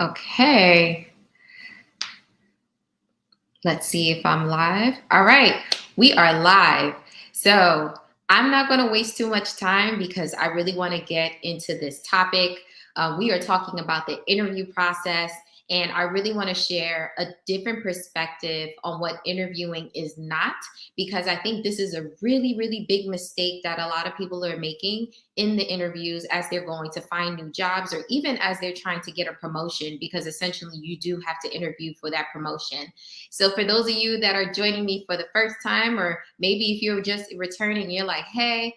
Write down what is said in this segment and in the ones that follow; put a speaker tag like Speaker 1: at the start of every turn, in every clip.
Speaker 1: Okay, let's see if I'm live. All right, we are live. So I'm not going to waste too much time because I really want to get into this topic. We are talking about the interview process, and I really want to share a different perspective on what interviewing is not, because I think this is a really, really big mistake that a lot of people are making in the interviews as they're going to find new jobs or even as they're trying to get a promotion, because essentially you do have to interview for that promotion. So for those of you that are joining me for the first time, or maybe if you're just returning, you're like, hey,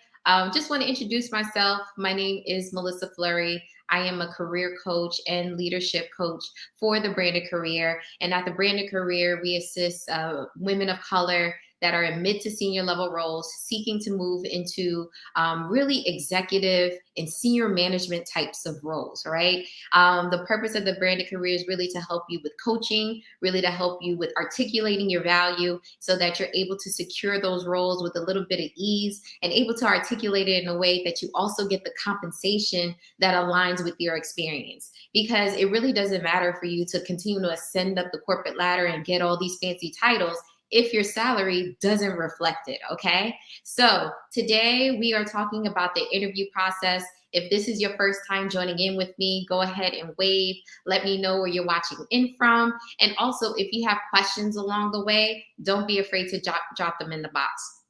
Speaker 1: just want to introduce myself. My name is Melissa Fleury. I am a career coach and leadership coach for the Branded Career. And at the Branded Career, we assist women of color that are in mid to senior level roles seeking to move into really executive and senior management types of roles, right? The purpose of the Branded Career is really to help you with coaching, really to help you with articulating your value so that you're able to secure those roles with a little bit of ease and able to articulate it in a way that you also get the compensation that aligns with your experience. Because it really doesn't matter for you to continue to ascend up the corporate ladder and get all these fancy titles if your salary doesn't reflect it, okay? So today we are talking about the interview process. If this is your first time joining in with me, go ahead and wave. Let me know where you're watching in from. And also, if you have questions along the way, don't be afraid to drop them in the box.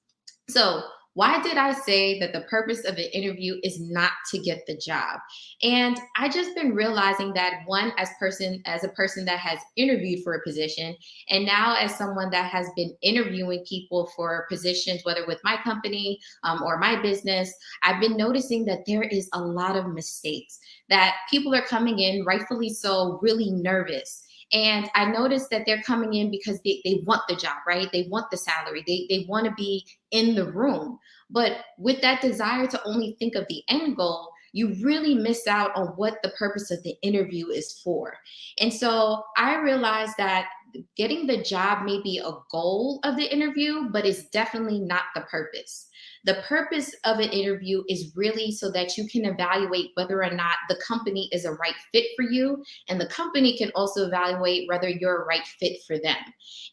Speaker 1: So, why did I say that the purpose of an interview is not to get the job? And I just been realizing that, one, as a person that has interviewed for a position, and now as someone that has been interviewing people for positions, whether with my company or my business, I've been noticing that there is a lot of mistakes, that people are coming in, rightfully so, really nervous. And I noticed that they're coming in because they want the job, right? They want the salary. They want to be in the room. But with that desire to only think of the end goal, you really miss out on what the purpose of the interview is for. And so I realized that getting the job may be a goal of the interview, but it's definitely not the purpose. The purpose of an interview is really so that you can evaluate whether or not the company is a right fit for you, and the company can also evaluate whether you're a right fit for them.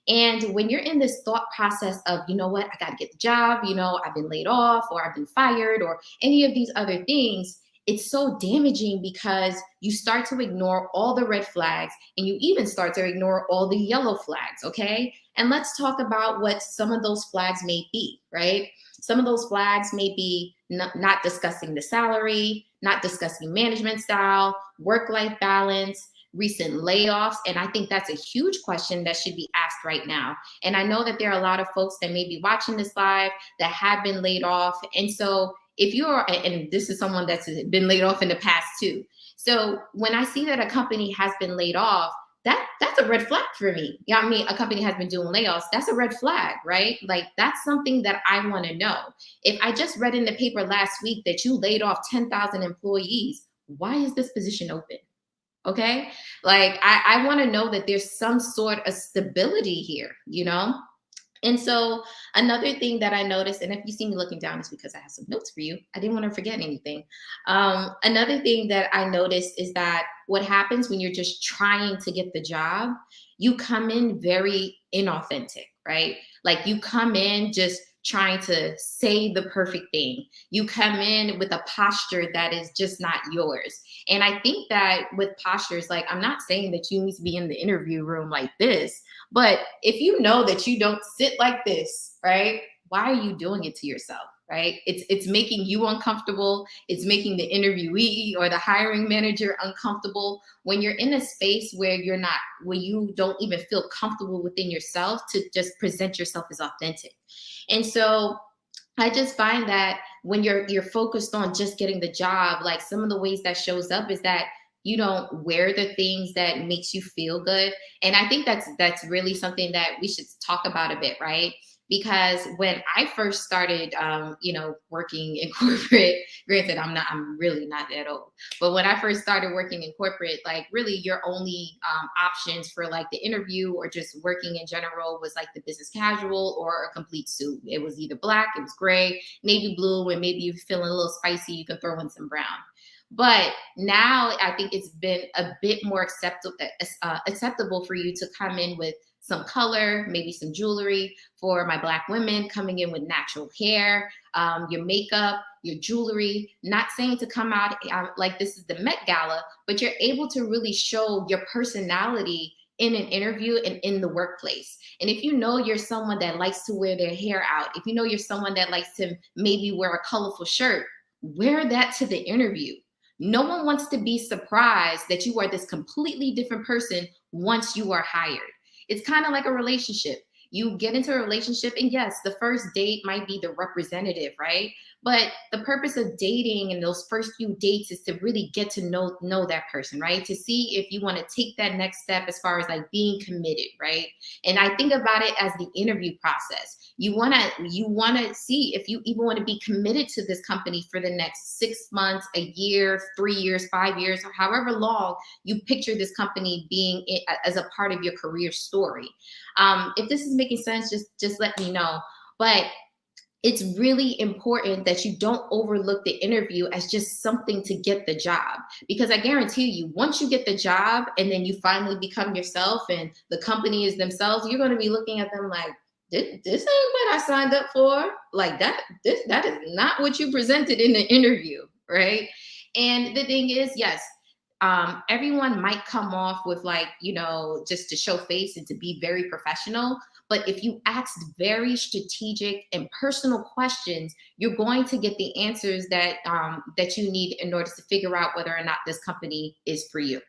Speaker 1: And when you're in this thought process of, you know what, I got to get the job, I've been laid off or I've been fired or any of these other things, it's so damaging because you start to ignore all the red flags and you even start to ignore all the yellow flags, okay? And let's talk about what some of those flags may be, right? Some of those flags may be not discussing the salary, not discussing management style, work-life balance, recent layoffs. And I think that's a huge question that should be asked right now. And I know that there are a lot of folks that may be watching this live that have been laid off. And so if you're, and this is someone that's been laid off in the past too. So when I see that a company has been laid off, that's a red flag for me. You know what I mean? A company has been doing layoffs. That's a red flag, right? Like, that's something that I want to know. If I just read in the paper last week that you laid off 10,000 employees, why is this position open? Okay. Like, I want to know that there's some sort of stability here. And so another thing that I noticed, and if you see me looking down, it's because I have some notes for you. I didn't want to forget anything. Another thing that I noticed is that what happens when you're just trying to get the job, you come in very inauthentic, right? Like, you come in just trying to say the perfect thing. You come in with a posture that is just not yours. And I think that with postures, like, I'm not saying that you need to be in the interview room like this, but if you know that you don't sit like this, right? Why are you doing it to yourself, right? It's making you uncomfortable. It's making the interviewee or the hiring manager uncomfortable when you're in a space where you don't even feel comfortable within yourself to just present yourself as authentic. And so I just find that when you're focused on just getting the job, like, some of the ways that shows up is that you don't wear the things that makes you feel good. And I think that's really something that we should talk about a bit, right? Because when I first started, working in corporate, granted, I'm really not that old, but when I first started working in corporate, like, really your only options for, like, the interview or just working in general was like the business casual or a complete suit. It was either black, it was gray, navy blue, and maybe you're feeling a little spicy, you can throw in some brown. But now I think it's been a bit more acceptable for you to come in with some color, maybe some jewelry. For my Black women, coming in with natural hair, your makeup, your jewelry. Not saying to come out like this is the Met Gala, but you're able to really show your personality in an interview and in the workplace. And if you know you're someone that likes to wear their hair out, if you know you're someone that likes to maybe wear a colorful shirt, wear that to the interview. No one wants to be surprised that you are this completely different person once you are hired. It's kind of like a relationship. You get into a relationship, and yes, the first date might be the representative, right? But the purpose of dating and those first few dates is to really get to know that person, right? To see if you want to take that next step as far as like being committed, right? And I think about it as the interview process. You want to see if you even want to be committed to this company for the next 6 months, a year, 3 years, 5 years, or however long you picture this company being as a part of your career story. If this is making sense, just let me know. But it's really important that you don't overlook the interview as just something to get the job. Because I guarantee you, once you get the job and then you finally become yourself and the company is themselves, you're going to be looking at them like, this ain't what I signed up for. Like that is not what you presented in the interview, right? And the thing is, yes, everyone might come off with like, just to show face and to be very professional. But if you ask very strategic and personal questions, you're going to get the answers that you need in order to figure out whether or not this company is for you.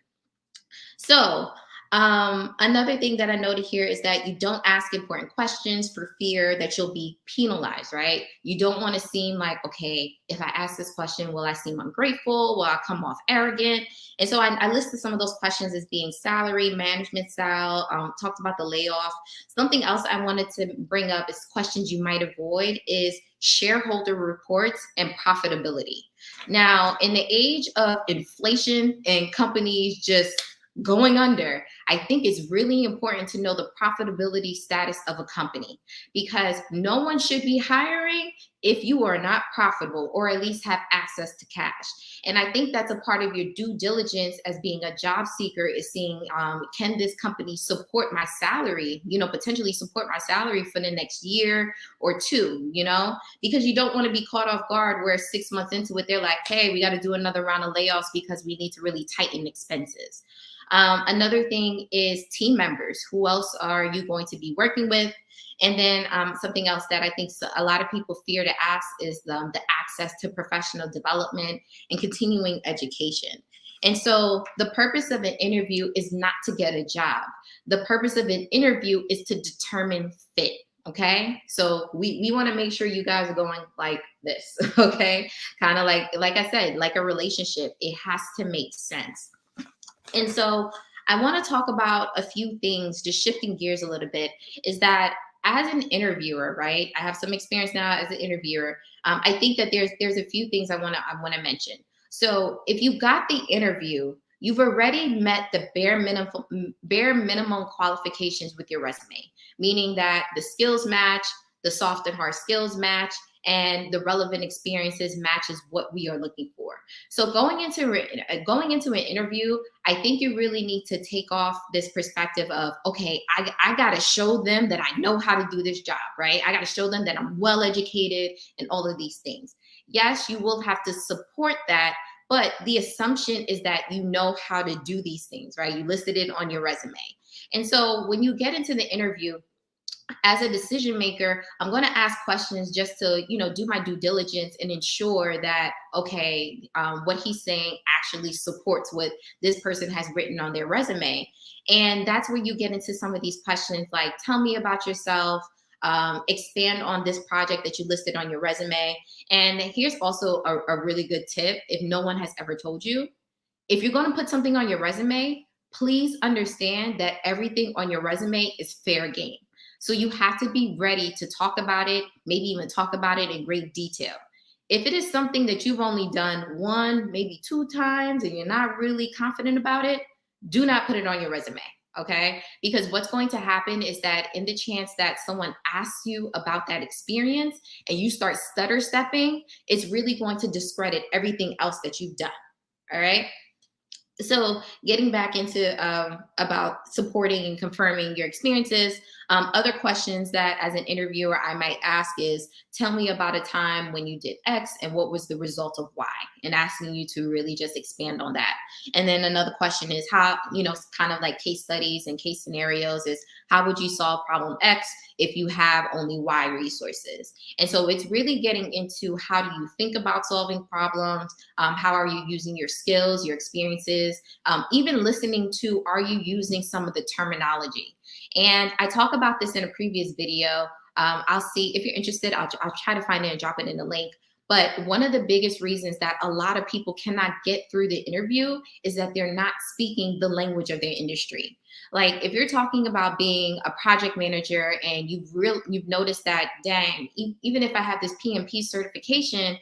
Speaker 1: So another thing that I noted here is that you don't ask important questions for fear that you'll be penalized, right? You don't want to seem like, okay, if I ask this question, will I seem ungrateful? Will I come off arrogant? And so I listed some of those questions as being salary, management style, talked about the layoff. Something else I wanted to bring up is questions you might avoid is shareholder reports and profitability. Now, in the age of inflation and companies just going under, I think it's really important to know the profitability status of a company, because no one should be hiring if you are not profitable or at least have access to cash. And I think that's a part of your due diligence as being a job seeker, is seeing, can this company support my salary, potentially support my salary for the next year or two, because you don't want to be caught off guard where 6 months into it, they're like, hey, we got to do another round of layoffs because we need to really tighten expenses. Another thing is team members. Who else are you going to be working with? And then something else that I think a lot of people fear to ask is the access to professional development and continuing education. And so the purpose of an interview is not to get a job. The purpose of an interview is to determine fit. Okay, so we want to make sure you guys are going like this. Okay, kind of like I said, like a relationship, it has to make sense. And so I want to talk about a few things, just shifting gears a little bit, is that as an interviewer, right? I have some experience now as an interviewer. I think that there's a few things I want to mention. So if you got the interview, you've already met the bare minimum qualifications with your resume, meaning that the skills match, the soft and hard skills match, and the relevant experiences matches what we are looking for. So going into an interview, I think you really need to take off this perspective of, okay, I got to show them that I know how to do this job, right? I got to show them that I'm well educated and all of these things. Yes, you will have to support that, but the assumption is that you know how to do these things, right? You listed it on your resume. And so when you get into the interview, as a decision maker, I'm going to ask questions just to, do my due diligence and ensure that, okay, what he's saying actually supports what this person has written on their resume. And that's where you get into some of these questions like, tell me about yourself, expand on this project that you listed on your resume. And here's also a really good tip. If no one has ever told you, if you're going to put something on your resume, please understand that everything on your resume is fair game. So you have to be ready to talk about it, maybe even talk about it in great detail. If it is something that you've only done 1, maybe 2 times and you're not really confident about it, do not put it on your resume, okay? Because what's going to happen is that in the chance that someone asks you about that experience and you start stutter stepping, it's really going to discredit everything else that you've done. All right. So getting back into about supporting and confirming your experiences, other questions that as an interviewer I might ask is, tell me about a time when you did X and what was the result of Y, and asking you to really just expand on that. And then another question is how, kind of like case studies and case scenarios is, how would you solve problem X if you have only Y resources? And so it's really getting into, how do you think about solving problems? How are you using your skills, your experiences, even listening to, are you using some of the terminology? And I talk about this in a previous video. I'll see if you're interested, I'll try to find it and drop it in the link. But one of the biggest reasons that a lot of people cannot get through the interview is that they're not speaking the language of their industry. Like if you're talking about being a project manager and you've noticed that, dang, even if I have this PMP certification,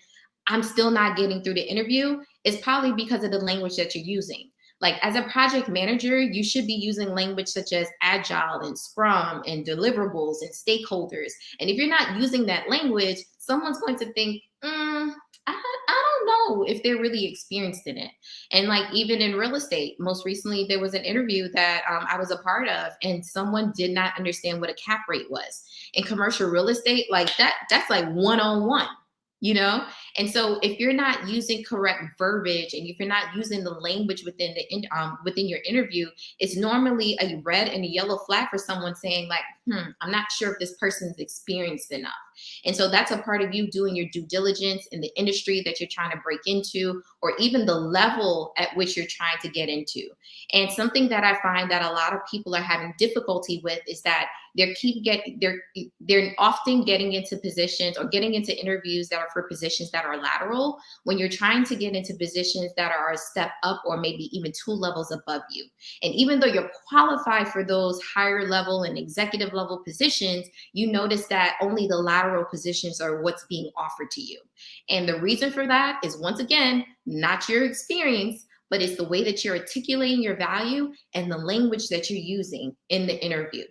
Speaker 1: I'm still not getting through the interview, is probably because of the language that you're using. Like as a project manager, you should be using language such as agile and scrum and deliverables and stakeholders. And if you're not using that language, someone's going to think, I don't know if they're really experienced in it. And like even in real estate, most recently there was an interview that I was a part of, and someone did not understand what a cap rate was. In commercial real estate, like that's like one-on-one, you know? And so if you're not using correct verbiage and if you're not using the language within your interview, it's normally a red and a yellow flag for someone saying like, I'm not sure if this person is experienced enough. And so that's a part of you doing your due diligence in the industry that you're trying to break into, or even the level at which you're trying to get into. And something that I find that a lot of people are having difficulty with is that they're often getting into positions or getting into interviews that are for positions that are lateral, when you're trying to get into positions that are a step up or maybe even two levels above you. And even though you're qualified for those higher level and executive level positions, you notice that only the lateral positions are what's being offered to you. And the reason for that is, once again, not your experience, but it's the way that you're articulating your value and the language that you're using in the interview.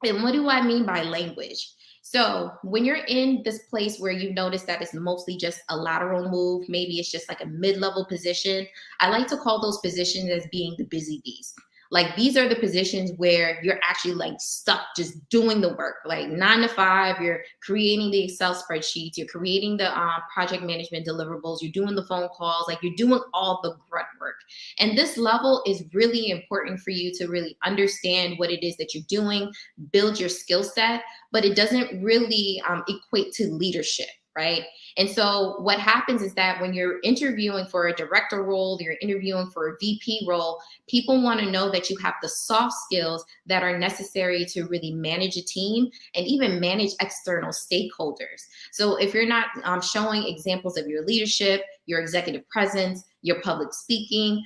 Speaker 1: And what do I mean by language? So when you're in this place where you notice that it's mostly just a lateral move, maybe it's just like a mid-level position, I like to call those positions as being the busy bees. Like these are the positions where you're actually like stuck just doing the work, like 9 to 5. You're creating the Excel spreadsheets, you're creating the project management deliverables, you're doing the phone calls, like you're doing all the grunt work. And this level is really important for you to really understand what it is that you're doing, build your skill set, but it doesn't really equate to leadership, right? And so what happens is that when you're interviewing for a director role, you're interviewing for a VP role, people want to know that you have the soft skills that are necessary to really manage a team and even manage external stakeholders. So if you're not showing examples of your leadership, your executive presence, your public speaking,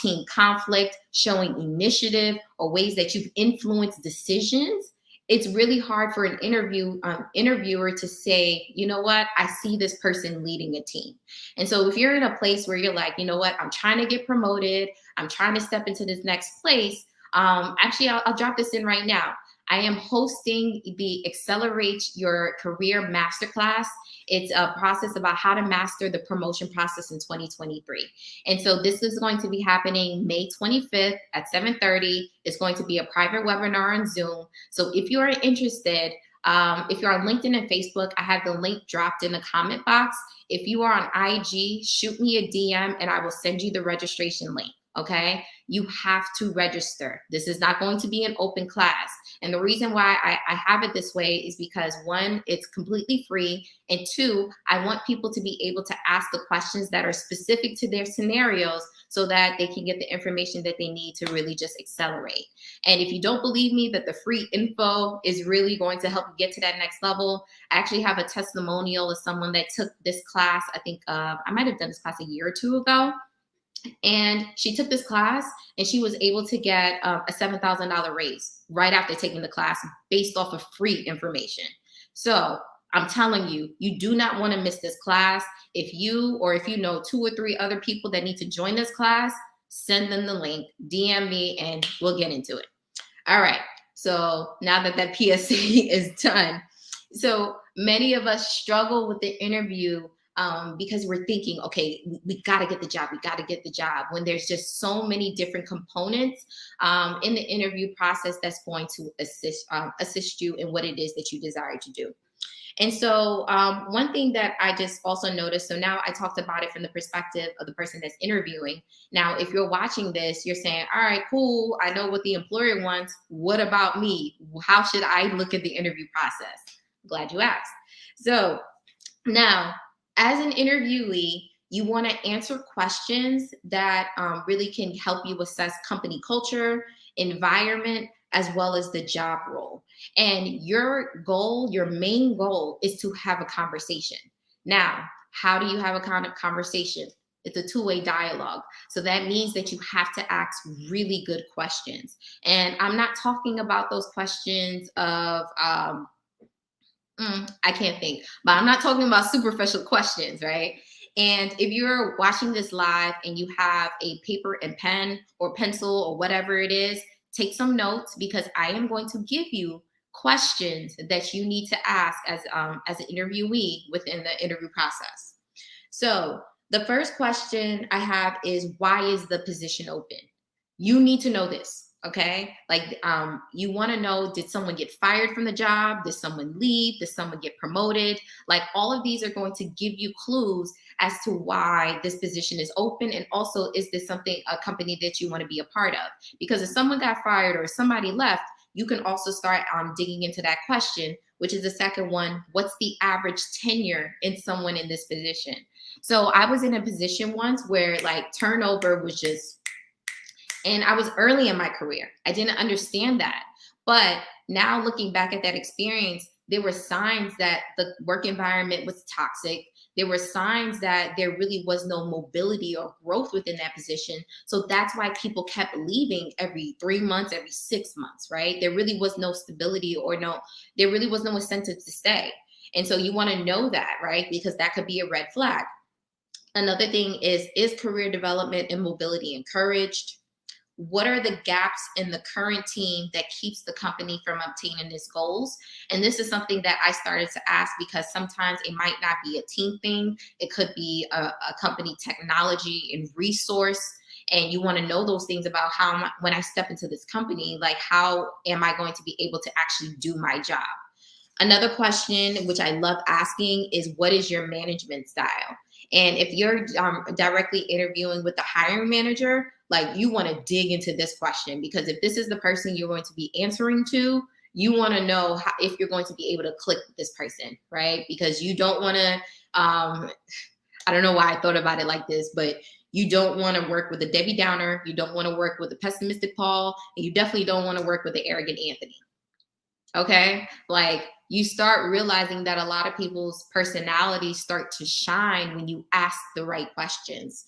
Speaker 1: team conflict, showing initiative, or ways that you've influenced decisions, it's really hard for an interviewer to say, you know what, I see this person leading a team. And so if you're in a place where you're like, you know what, I'm trying to get promoted, I'm trying to step into this next place. Actually, I'll drop this in right now. I am hosting the Accelerate Your Career Masterclass. It's a process about how to master the promotion process in 2023. And so this is going to be happening May 25th at 7:30. It's going to be a private webinar on Zoom. So if you are interested, if you're on LinkedIn and Facebook, I have the link dropped in the comment box. If you are on IG, shoot me a DM and I will send you the registration link. Okay, you have to register. This is not going to be an open class. And the reason why I have it this way is because, one, it's completely free. And two, I want people to be able to ask the questions that are specific to their scenarios so that they can get the information that they need to really just accelerate. And if you don't believe me that the free info is really going to help you get to that next level, I actually have a testimonial of someone that took this class. I think I might have done this class a year or two ago. And she took this class and she was able to get a $7,000 raise right after taking the class based off of free information. So I'm telling you, you do not want to miss this class. If you know 2 or 3 other people that need to join this class, send them the link, DM me, and we'll get into it. All right. So now that PSA is done, so many of us struggle with the interview because we're thinking, okay, we got to get the job. We got to get the job, when there's just so many different components in the interview process that's going to assist you in what it is that you desire to do. And so, one thing that I just also noticed, so now I talked about it from the perspective of the person that's interviewing. Now, if you're watching this, you're saying, all right, cool, I know what the employer wants. What about me? How should I look at the interview process? I'm glad you asked. So, now, as an interviewee, you want to answer questions that really can help you assess company culture, environment, as well as the job role. And your goal, your main goal, is to have a conversation. Now, how do you have a kind of conversation? It's a two-way dialogue. So that means that you have to ask really good questions. And I'm not talking about those questions of, I can't think, but I'm not talking about superficial questions, right? And if you're watching this live and you have a paper and pen or pencil or whatever it is, take some notes, because I am going to give you questions that you need to ask as an interviewee within the interview process. So the first question I have is, why is the position open? You need to know this. Okay. Like, you want to know, did someone get fired from the job? Did someone leave? Did someone get promoted? Like, all of these are going to give you clues as to why this position is open. And also, is this a company that you want to be a part of? Because if someone got fired or somebody left, you can also start digging into that question, which is the second one. What's the average tenure in someone in this position? So I was in a position once where, like, turnover was just, and I was early in my career. I didn't understand that. But now, looking back at that experience, there were signs that the work environment was toxic. There were signs that there really was no mobility or growth within that position. So that's why people kept leaving every 3 months, every 6 months, right? There really was no stability, or there really was no incentive to stay. And so you want to know that, right? Because that could be a red flag. Another thing is career development and mobility encouraged? What are the gaps in the current team that keeps the company from obtaining its goals? And this is something that I started to ask, because sometimes it might not be a team thing. It could be a company technology and resource. And you want to know those things about when I step into this company, like, how am I going to be able to actually do my job? Another question, which I love asking, is, what is your management style? And if you're directly interviewing with the hiring manager, like, you want to dig into this question, because if this is the person you're going to be answering to, you want to know if you're going to be able to click with this person, right? Because you don't want to, I don't know why I thought about it like this, but you don't want to work with a Debbie Downer. You don't want to work with a pessimistic Paul. And you definitely don't want to work with an arrogant Anthony. Okay. Like, you start realizing that a lot of people's personalities start to shine when you ask the right questions.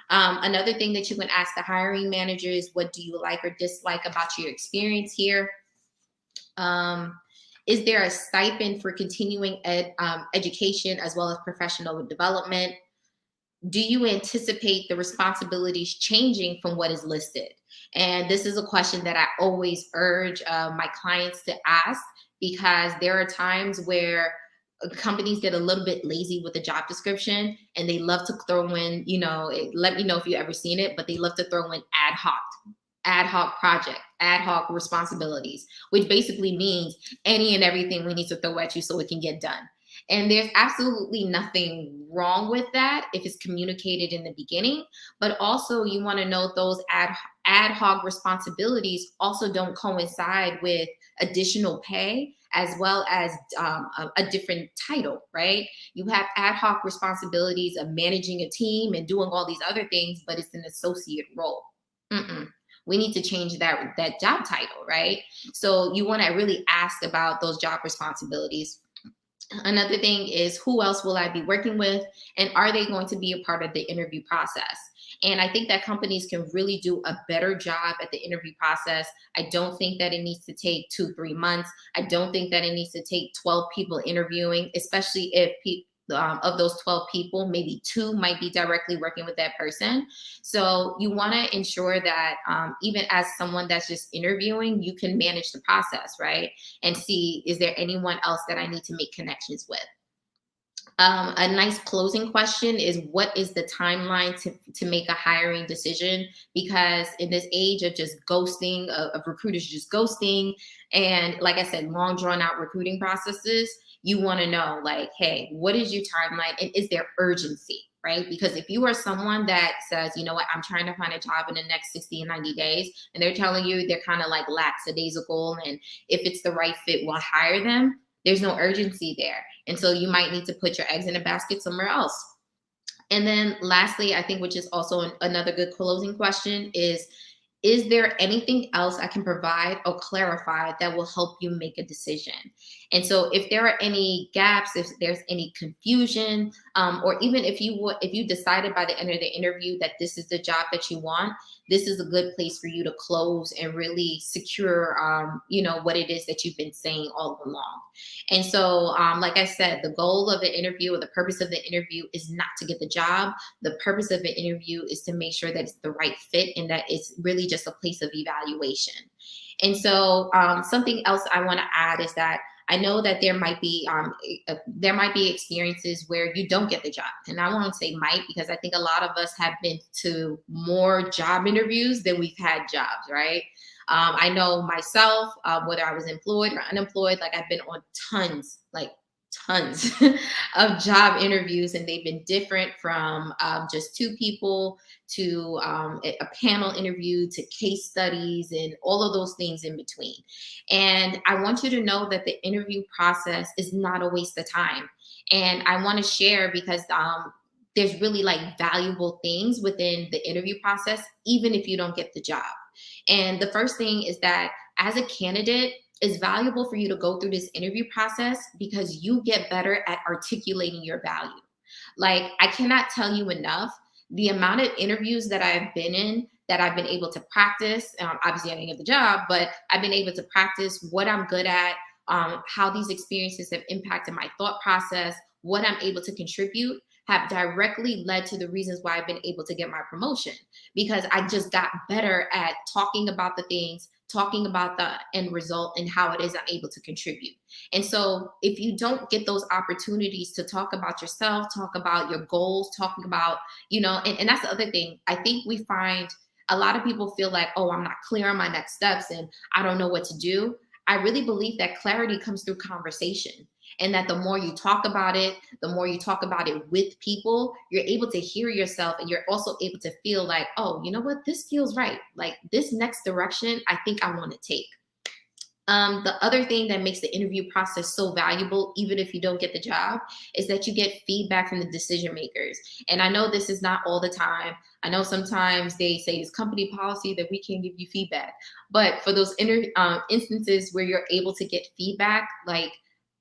Speaker 1: Another thing that you can ask the hiring manager is, what do you like or dislike about your experience here? Is there a stipend for continuing education as well as professional development? Do you anticipate the responsibilities changing from what is listed? And this is a question that I always urge my clients to ask, because there are times where companies get a little bit lazy with the job description, and they love to throw in, let me know if you've ever seen it, but they love to throw in ad hoc project, ad hoc responsibilities, which basically means any and everything we need to throw at you so it can get done. And there's absolutely nothing wrong with that if it's communicated in the beginning. But also, you want to know those ad hoc responsibilities also don't coincide with additional pay, as well as a different title, right? You have ad hoc responsibilities of managing a team and doing all these other things, but it's an associate role. We need to change that job title, right? So you want to really ask about those job responsibilities. Another thing is, who else will I be working with? And are they going to be a part of the interview process? And I think that companies can really do a better job at the interview process. I don't think that it needs to take 2-3 months. I don't think that it needs to take 12 people interviewing, especially if of those 12 people, maybe 2 might be directly working with that person. So you want to ensure that even as someone that's just interviewing, you can manage the process, right? And see, is there anyone else that I need to make connections with? A nice closing question is, what is the timeline to make a hiring decision? Because in this age of just ghosting, of recruiters just ghosting, and like I said, long drawn out recruiting processes, you want to know, like, hey, what is your timeline and is there urgency? Right? Because if you are someone that says, you know what, I'm trying to find a job in the next 60 and 90 days, and they're telling you they're kind of like lackadaisical, and if it's the right fit, we'll hire them, there's no urgency there. And so you might need to put your eggs in a basket somewhere else. And then lastly, I think, which is also another good closing question, is there anything else I can provide or clarify that will help you make a decision? And so if there are any gaps, if there's any confusion, or even if you decided by the end of the interview that this is the job that you want, this is a good place for you to close and really secure, what it is that you've been saying all along. And so, like I said, the goal of the interview, or the purpose of the interview, is not to get the job. The purpose of the interview is to make sure that it's the right fit and that it's really just a place of evaluation. And so, something else I want to add is that I know that there might be experiences where you don't get the job, and I won't say might, because I think a lot of us have been to more job interviews than we've had jobs, right? I know myself, whether I was employed or unemployed, like I've been on tons of job interviews, and they've been different from just two people to a panel interview to case studies and all of those things in between. And I want you to know that the interview process is not a waste of time. And I want to share because there's really like valuable things within the interview process, even if you don't get the job. And the first thing is that as a candidate, it's valuable for you to go through this interview process because you get better at articulating your value. Like, I cannot tell you enough the amount of interviews that I've been in that I've been able to practice. Obviously, I didn't get the job, but I've been able to practice what I'm good at, how these experiences have impacted my thought process, what I'm able to contribute, have directly led to the reasons why I've been able to get my promotion, because I just got better at talking about the things, talking about the end result, and how it is I'm able to contribute. And so if you don't get those opportunities to talk about yourself, talk about your goals, talking about, and that's the other thing. I think we find a lot of people feel like, oh, I'm not clear on my next steps and I don't know what to do. I really believe that clarity comes through conversation, and that the more you talk about it, the more you talk about it with people, you're able to hear yourself, and you're also able to feel like, oh, you know what, this feels right. Like, this next direction, I think I want to take. The other thing that makes the interview process so valuable, even if you don't get the job, is that you get feedback from the decision makers. And I know this is not all the time. I know sometimes they say it's company policy that we can't give you feedback. But for those instances where you're able to get feedback, like,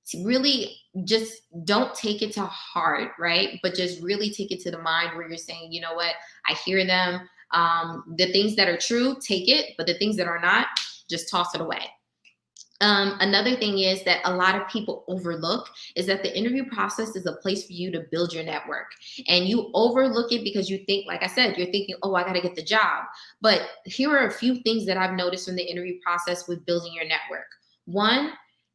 Speaker 1: to really just don't take it to heart, right? But just really take it to the mind where you're saying, you know what, I hear them. The things that are true, take it, but the things that are not, just toss it away. Another thing is that a lot of people overlook is that the interview process is a place for you to build your network. And you overlook it because you think, like I said, you're thinking, oh, I got to get the job. But here are a few things that I've noticed from the interview process with building your network. One,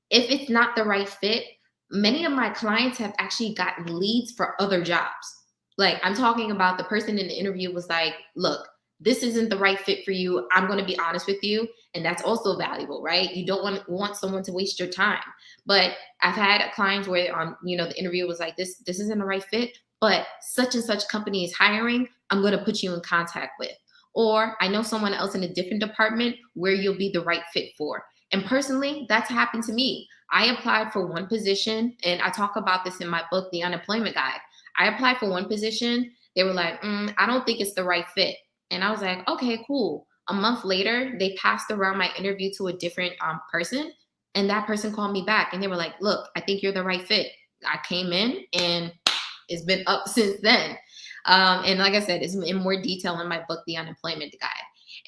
Speaker 1: if it's not the right fit, many of my clients have actually gotten leads for other jobs. Like, I'm talking about the person in the interview was like, look, this isn't the right fit for you. I'm going to be honest with you. And that's also valuable, right? You don't want someone to waste your time. But I've had clients where the interview was like, this isn't the right fit, but such and such company is hiring. I'm going to put you in contact with. Or I know someone else in a different department where you'll be the right fit for. And personally, that's happened to me. I applied for one position, and I talk about this in my book, The Unemployment Guide. I applied for one position. They were like, I don't think it's the right fit. And I was like, okay, cool. A month later, they passed around my interview to a different person. And that person called me back and they were like, look, I think you're the right fit. I came in and it's been up since then. And like I said, it's in more detail in my book, The Unemployment Guide.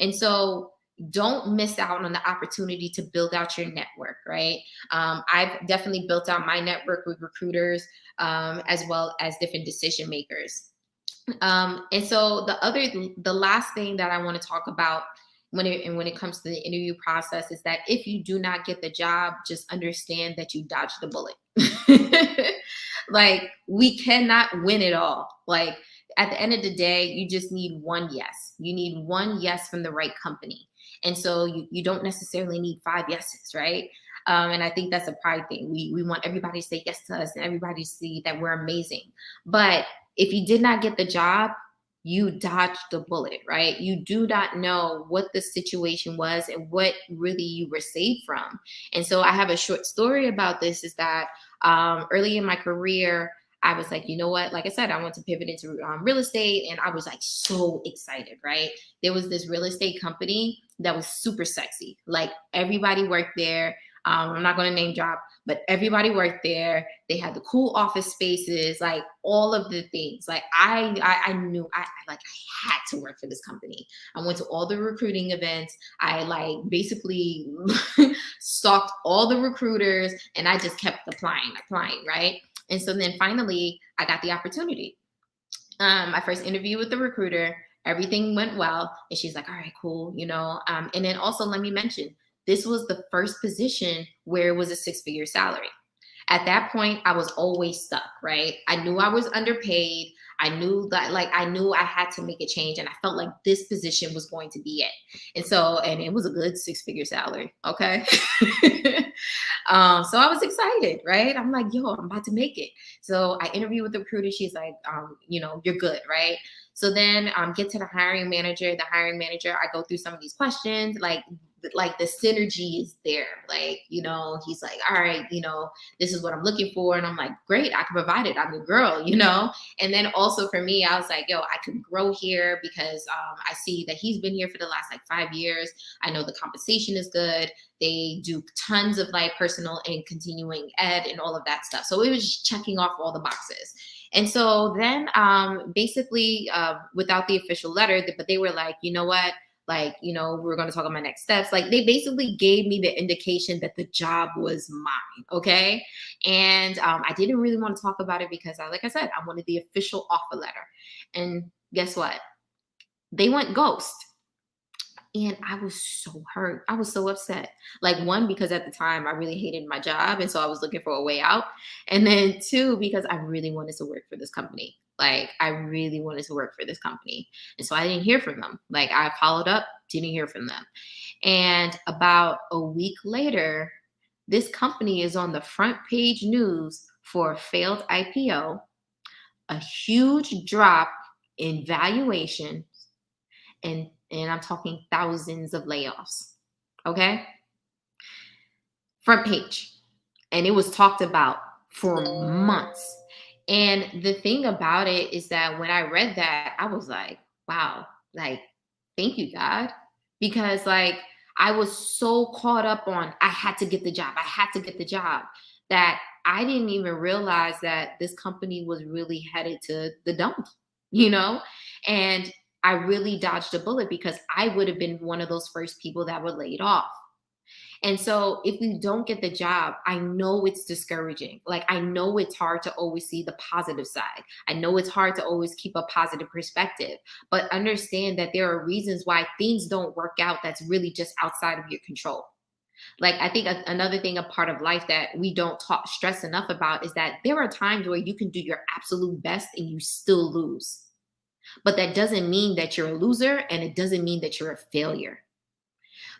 Speaker 1: And so don't miss out on the opportunity to build out your network, right? I've definitely built out my network with recruiters, as well as different decision makers. And so the last thing that I want to talk about when it comes to the interview process is that if you do not get the job, just understand that you dodged the bullet. Like, we cannot win it all. Like, at the end of the day, you just need one yes. You need one yes from the right company. And so you don't necessarily need five yeses, right? And I think that's a pride thing. We want everybody to say yes to us and everybody to see that we're amazing. But if you did not get the job, you dodged the bullet, right? You do not know what the situation was and what really you were saved from. And so I have a short story about this is that early in my career, I was like, you know what? Like I said, I want to pivot into real estate, and I was like so excited, right? There was this real estate company that was super sexy. Like, everybody worked there. I'm not going to name drop, but everybody worked there. They had the cool office spaces, like all of the things. Like, I knew I had to work for this company. I went to all the recruiting events. I like basically stalked all the recruiters, and I just kept applying, right? And so then finally, I got the opportunity. My first interview with the recruiter, everything went well, and she's like, "All right, cool," you know. And then also, let me mention, this was the first position where it was a six-figure salary. At that point, I was always stuck, right? I knew I was underpaid. I knew that, like, I knew I had to make a change, and I felt like this position was going to be it. And so, and it was a good six-figure salary, okay? So I was excited, right? I'm like, yo, I'm about to make it. So I interviewed with the recruiter. She's like, you're good, right? So then get to the hiring manager. The hiring manager, I go through some of these questions, like the synergy is there. Like, he's like, all right, this is what I'm looking for. And I'm like, great, I can provide it. I'm a girl. And then also for me, I was like, yo, I can grow here because I see that he's been here for the last like 5 years. I know the compensation is good. They do tons of like personal and continuing ed and all of that stuff. So it was just checking off all the boxes. And so then basically without the official letter, but they were like, you know what? Like, we're going to talk about my next steps. Like, they basically gave me the indication that the job was mine. Okay. And I didn't really want to talk about it because like I said, I wanted the official offer letter. And guess what? They went ghost. And I was so hurt. I was so upset. Like, one, because at the time I really hated my job. And so I was looking for a way out. And then two, because I really wanted to work for this company. Like, I really wanted to work for this company. And so I didn't hear from them. Like, I followed up, didn't hear from them. And about a week later, this company is on the front page news for a failed IPO, a huge drop in valuation, and I'm talking thousands of layoffs. Okay? Front page. And it was talked about for months. And the thing about it is that when I read that, I was like, wow, like, thank you, God. Because like, I was so caught up on, I had to get the job. I had to get the job, that I didn't even realize that this company was really headed to the dump, And I really dodged a bullet because I would have been one of those first people that were laid off. And so if you don't get the job, I know it's discouraging. Like, I know it's hard to always see the positive side. I know it's hard to always keep a positive perspective, but understand that there are reasons why things don't work out that's really just outside of your control. Like, I think another thing, a part of life that we don't stress enough about is that there are times where you can do your absolute best and you still lose. But that doesn't mean that you're a loser, and it doesn't mean that you're a failure.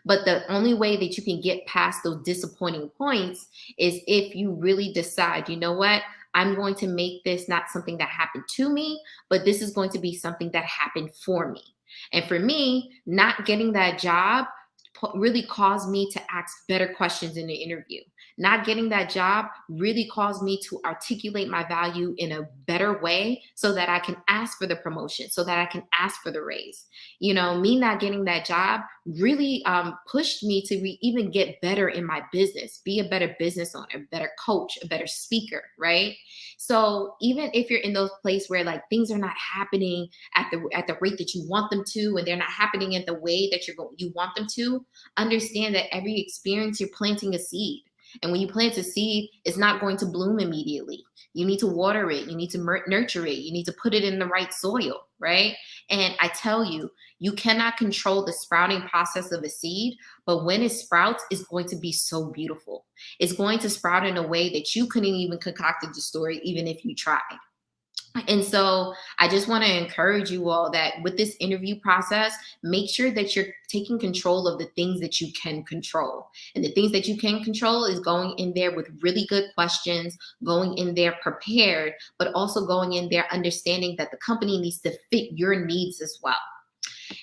Speaker 1: But the only way that you can get past those disappointing points is if you really decide, you know what? I'm going to make this not something that happened to me, but this is going to be something that happened for me. And for me, not getting that job really caused me to ask better questions in the interview. Not getting that job really caused me to articulate my value in a better way so that I can ask for the promotion, so that I can ask for the raise. Me not getting that job really pushed me to even get better in my business, be a better business owner, a better coach, a better speaker, right? So even if you're in those places where like things are not happening at the rate that you want them to, and they're not happening in the way that you want them to, understand that every experience, you're planting a seed. And when you plant a seed, it's not going to bloom immediately. You need to water it. You need to nurture it. You need to put it in the right soil, right? And I tell you, you cannot control the sprouting process of a seed, but when it sprouts, it's going to be so beautiful. It's going to sprout in a way that you couldn't even concoct the story, even if you tried. And so I just want to encourage you all that with this interview process, make sure that you're taking control of the things that you can control. And the things that you can control is going in there with really good questions, going in there prepared, but also going in there understanding that the company needs to fit your needs as well.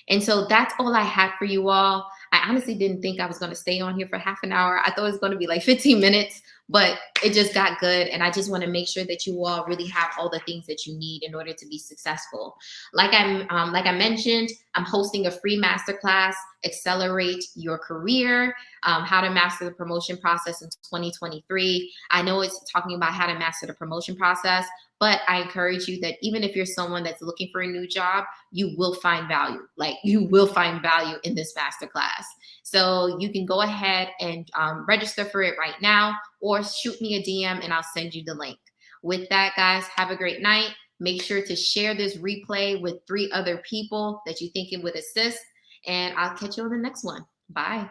Speaker 1: And so that's all I had for you all. I honestly didn't think I was going to stay on here for half an hour. I thought it was going to be like 15 minutes, but it just got good. And I just want to make sure that you all really have all the things that you need in order to be successful. Like I mentioned, I'm hosting a free masterclass, Accelerate Your Career, how to master the promotion process in 2023. I know it's talking about how to master the promotion process, but I encourage you that even if you're someone that's looking for a new job, you will find value. Like you will find value in this masterclass. So you can go ahead and register for it right now or shoot me a DM and I'll send you the link. With that, guys, have a great night. Make sure to share this replay with 3 other people that you think it would assist. And I'll catch you on the next one. Bye.